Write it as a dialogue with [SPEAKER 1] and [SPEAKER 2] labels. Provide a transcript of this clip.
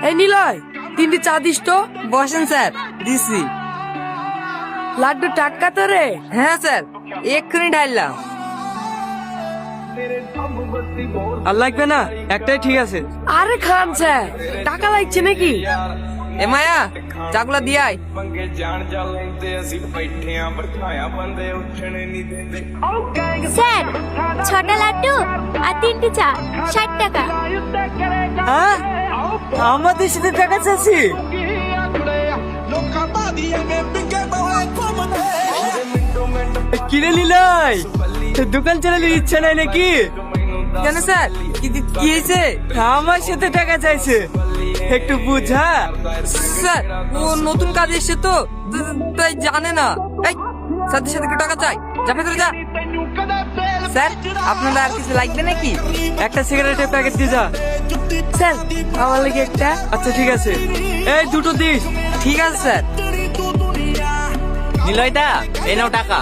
[SPEAKER 1] এই নিলয়, তিনটি চা দিস তো।
[SPEAKER 2] বসেন স্যার, দিছি।
[SPEAKER 1] লাড্ডু টাটকা তো রে?
[SPEAKER 2] হ্যাঁ স্যার, এক্ষুনি ঢাললাম।
[SPEAKER 3] আর লাগবে না, একটাই ঠিক আছে।
[SPEAKER 1] আরে খান স্যার, টাকা লাগছে নাকি?
[SPEAKER 2] এ মায়া, চাগুলা দিয়ে আয়।
[SPEAKER 4] ਮੰਗੇ ਜਾਣ ਜਾ ਲੈਂਦੇ ਅਸੀਂ ਬੈਠੇ ਆਂ ਬਰਖਾਇਆ ਬੰਦੇ ਉੱਠਣੇ ਨਹੀਂ ਦਿੰਦੇ
[SPEAKER 5] স্যার, 6টা লাড্ডু আর 3টি চা, 60 টাকা।
[SPEAKER 3] হ্যাঁ, আমাদের সাথে টাকা চাচ্ছি।
[SPEAKER 4] ਲੋਕਾਂ ਬਾਦੀ ਐਵੇਂ ਪਿੰਗੇ ਬੋਏ ਘੁੰਮਦੇ ਮਿੰਟੋ ਮਿੰਟ
[SPEAKER 3] কিনে নিলাই, দোকান চালানোর ইচ্ছা নাই নাকি?
[SPEAKER 2] কেন স্যার, কি কি হয়েছে?
[SPEAKER 3] আমার সাথে টাকা চাইছে, একটু বুঝা।
[SPEAKER 2] স্যার, ও নতুন কাজ এসছে তো, তাই জানে না। এই স্যারদের সাথে কি টাকা চাই? যা ভেতরে যা। স্যার, আপনারা আর কিছু লাগবে নাকি?
[SPEAKER 3] একটা সিগারেটের প্যাকেট দিয়ে যা।
[SPEAKER 1] স্যার, আমার লাগে একটা।
[SPEAKER 3] আচ্ছা ঠিক আছে, এই দুটো দিস।
[SPEAKER 2] ঠিক আছে স্যার।
[SPEAKER 6] নিলয়দা, এই নাও টাকা।